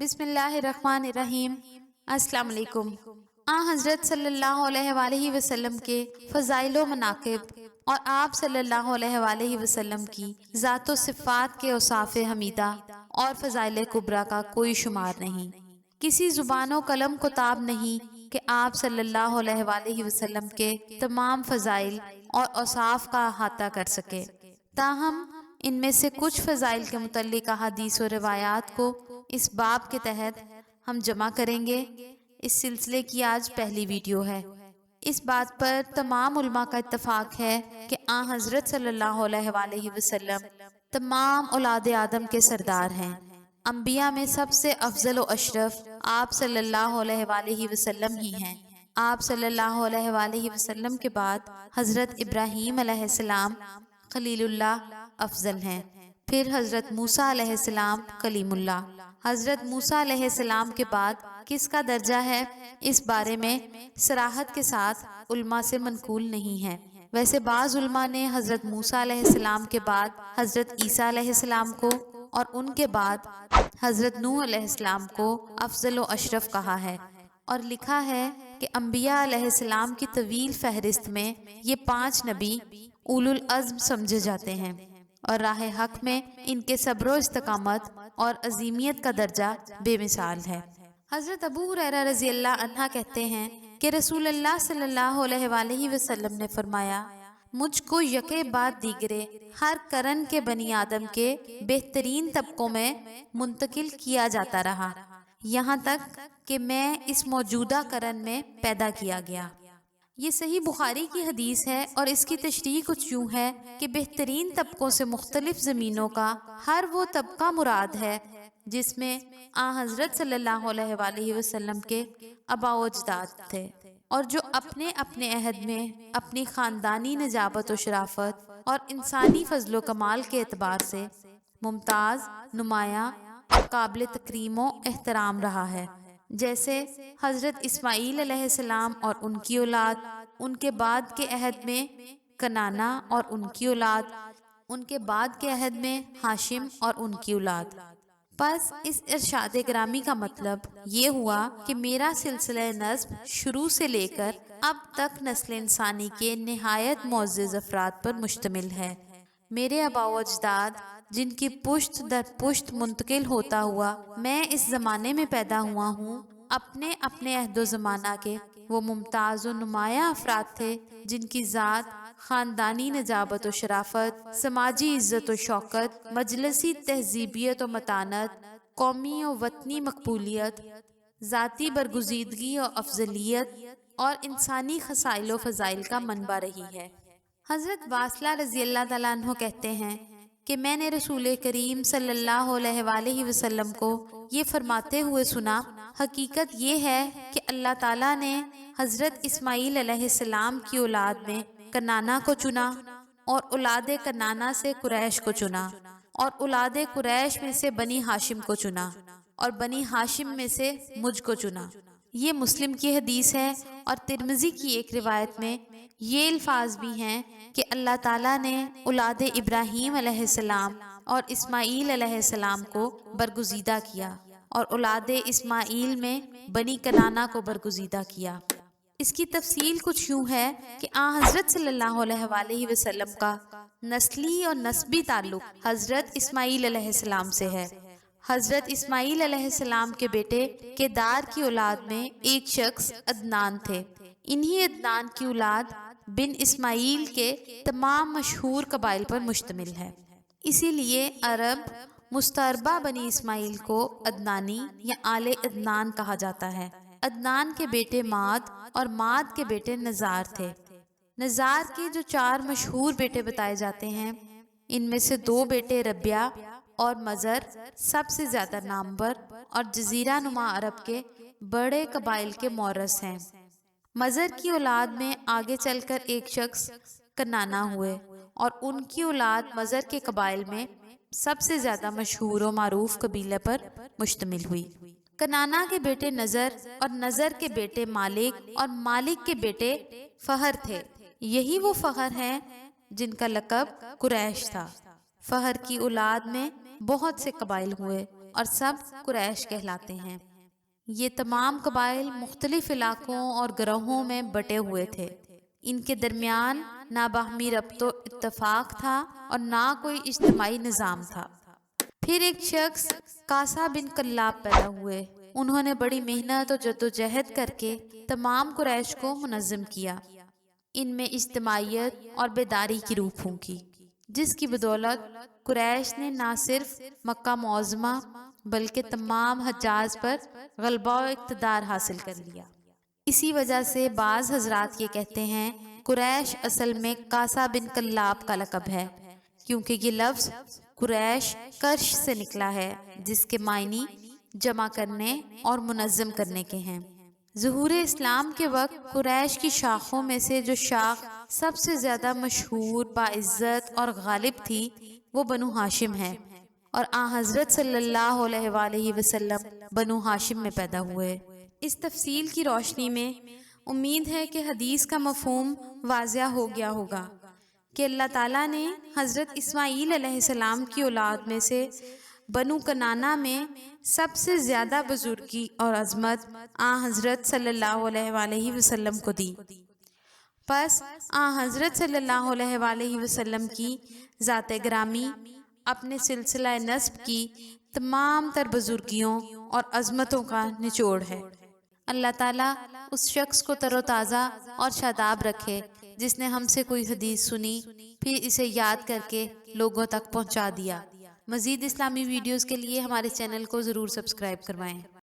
بسم اللہ الرحمن الرحیم۔ السلام علیکم۔ حضرت صلی اللہ علیہ وآلہ وسلم کے فضائل و مناقب اور آپ صلی اللہ علیہ وآلہ وسلم کی ذات و صفات کے اوصاف حمیدہ اور فضائل کبریٰ کا کوئی شمار نہیں۔ کسی زبان و قلم کو تاب نہیں کہ آپ صلی اللہ علیہ وآلہ وسلم کے تمام فضائل اور اوصاف کا احاطہ کر سکے۔ تاہم ان میں سے کچھ فضائل کے متعلق احادیث و روایات کو اس باب کے تحت ہم جمع کریں گے۔ اس سلسلے کی آج پہلی ویڈیو ہے۔ اس بات پر تمام علماء کا اتفاق ہے کہ حضرت صلی اللہ علیہ وآلہ وسلم تمام اولاد آدم کے سردار ہیں۔ انبیاء میں سب سے افضل و اشرف آپ صلی اللہ علیہ وآلہ وسلم ہی ہیں۔ آپ صلی اللہ علیہ وآلہ وسلم کے بعد حضرت ابراہیم علیہ السلام خلیل اللہ افضل ہیں، پھر حضرت موسیٰ علیہ السلام کلیم اللہ۔ حضرت موسیٰ علیہ السلام کے بعد کس کا درجہ ہے، اس بارے میں صراحت کے ساتھ علماء سے منقول نہیں ہے۔ ویسے بعض علماء نے حضرت موسیٰ علیہ السلام کے بعد حضرت عیسیٰ علیہ السلام کو اور ان کے بعد حضرت نوح علیہ السلام کو افضل و اشرف کہا ہے، اور لکھا ہے کہ انبیاء علیہ السلام کی طویل فہرست میں یہ 5 نبی اولو العزم سمجھے جاتے ہیں، اور راہ حق میں ان کے صبر و استقامت اور عظیمیت کا درجہ بے مثال ہے۔ حضرت ابو ہریرہ رضی اللہ عنہ کہتے ہیں کہ رسول اللہ صلی اللہ علیہ وآلہ وسلم نے فرمایا، مجھ کو یکے بعد دیگرے ہر قرن کے بنی آدم کے بہترین طبقوں میں منتقل کیا جاتا رہا، یہاں تک کہ میں اس موجودہ قرن میں پیدا کیا گیا۔ یہ صحیح بخاری کی حدیث ہے، اور اس کی تشریح کچھ یوں ہے کہ بہترین طبقوں سے مختلف زمینوں کا ہر وہ طبقہ مراد ہے جس میں حضرت صلی اللہ علیہ وآلہ وسلم کے آباء و اجداد تھے، اور جو اپنے اپنے عہد میں اپنی خاندانی نجابت و شرافت اور انسانی فضل و کمال کے اعتبار سے ممتاز، نمایاں اور قابل تکریم و احترام رہا ہے، جیسے حضرت اسماعیل علیہ السلام اور ان کی اولاد، ان کے بعد کے عہد میں کنانا اور ان کی اولاد، ان کے بعد کے عہد میں ہاشم اور ان کی اولاد۔ پس اس ارشاد گرامی کا مطلب یہ ہوا کہ میرا سلسلہ نسب شروع سے لے کر اب تک نسل انسانی کے نہایت معزز افراد پر مشتمل ہے۔ میرے آباء و اجداد جن کی پشت در پشت منتقل ہوتا ہوا میں اس زمانے میں پیدا ہوا ہوں، اپنے اپنے عہد و زمانہ کے وہ ممتاز و نمایاں افراد تھے جن کی ذات، خاندانی نجابت و شرافت، سماجی عزت و شوکت، مجلسی تہذیبیت و متانت، قومی و وطنی مقبولیت، ذاتی برگزیدگی و افضلیت اور انسانی خصائل و فضائل کا منبع رہی ہے۔ حضرت واصلہ رضی اللہ تعالیٰ عنہ کہتے ہیں کہ میں نے رسول کریم صلی اللہ علیہ وآلہ وسلم کو یہ فرماتے ہوئے سنا، حقیقت یہ ہے کہ اللہ تعالیٰ نے حضرت اسماعیل علیہ السلام کی اولاد میں کنانا کو چنا، اور اولاد کنانا سے قریش کو چنا، اور اولاد قریش میں سے بنی ہاشم کو چنا، اور بنی ہاشم میں سے مجھ کو چنا۔ یہ مسلم کی حدیث ہے، اور ترمذی کی ایک روایت میں یہ الفاظ بھی ہیں کہ اللہ تعالیٰ نے اولاد ابراہیم علیہ السلام اور اسماعیل علیہ السلام کو برگزیدہ کیا، اور اولاد اسماعیل میں بنی کنانا کو برگزیدہ کیا۔ اس کی تفصیل کچھ یوں ہے کہ حضرت صلی اللہ علیہ وآلہ وسلم کا نسلی اور نسبی تعلق حضرت اسماعیل علیہ السلام سے ہے۔ حضرت اسماعیل علیہ السلام کے بیٹے کیدار کی اولاد میں ایک شخص عدنان تھے۔ انہی عدنان کی اولاد بن اسماعیل کے تمام مشہور قبائل پر مشتمل ہے، اسی لیے عرب مستعربہ بنی اسماعیل کو عدنانی یا آل عدنان کہا جاتا ہے۔ عدنان کے بیٹے ماد اور ماد کے بیٹے نزار تھے۔ نزار کے جو 4 مشہور بیٹے بتائے جاتے ہیں، ان میں سے 2 بیٹے ربیہ اور مزر سب سے زیادہ نامور اور جزیرہ نما عرب کے بڑے قبائل کے مورث ہیں۔ مزر کی اولاد میں آگے چل کر ایک شخص کنانا ہوئے، اور ان کی اولاد مزر کے قبائل میں سب سے زیادہ مشہور و معروف قبیلے پر مشتمل ہوئی۔ کنانا کے بیٹے نظر، اور نظر کے بیٹے مالک، اور مالک کے بیٹے فہر تھے۔ یہی وہ فہر ہیں جن کا لقب قریش تھا۔ فہر کی اولاد میں بہت سے قبائل ہوئے، اور سب قریش کہلاتے ہیں۔ یہ تمام قبائل مختلف علاقوں اور گروہوں میں بٹے ہوئے تھے۔ ان کے درمیان نہ باہمی ربط و اتفاق تھا اور نہ کوئی اجتماعی نظام تھا۔ پھر ایک شخص کاسا بن کلاب پیدا ہوئے۔ انہوں نے بڑی محنت اور جدوجہد کر کے تمام قریش کو منظم کیا۔ ان میں اجتماعیت اور بیداری کی روح پھونکی، جس کی بدولت قریش نے نہ صرف مکہ معظمہ بلکہ تمام حجاز پر غلبہ و اقتدار حاصل کر لیا۔ اسی وجہ سے بعض حضرات یہ کہتے ہیں قریش اصل میں کاسا بن کلاب کا لقب ہے، کیونکہ یہ لفظ قریش کرش سے نکلا ہے، جس کے معنی جمع کرنے اور منظم کرنے کے ہیں۔ ظہور اسلام کے وقت قریش کی شاخوں میں سے جو شاخ سب سے زیادہ مشہور، باعزت اور غالب تھی وہ بنو ہاشم ہے، اور حضرت صلی اللہ علیہ وآلہ وسلم بنو ہاشم میں پیدا ہوئے۔ اس تفصیل کی روشنی میں امید ہے کہ حدیث کا مفہوم واضح ہو گیا ہوگا کہ اللہ تعالیٰ نے حضرت اسماعیل علیہ السلام کی اولاد میں سے بنو کنانہ میں سب سے زیادہ بزرگی اور عظمت حضرت صلی اللہ علیہ وآلہ وسلم کو دی۔ پس حضرت صلی اللہ علیہ وآلہ وسلم کی ذات گرامی اپنے سلسلہ نسب کی تمام تر بزرگیوں اور عظمتوں کا نچوڑ ہے۔ اللہ تعالیٰ اس شخص کو تر و تازہ اور شاداب رکھے جس نے ہم سے کوئی حدیث سنی پھر اسے یاد کر کے لوگوں تک پہنچا دیا۔ مزید اسلامی ویڈیوز کے لیے ہمارے چینل کو ضرور سبسکرائب کروائیں۔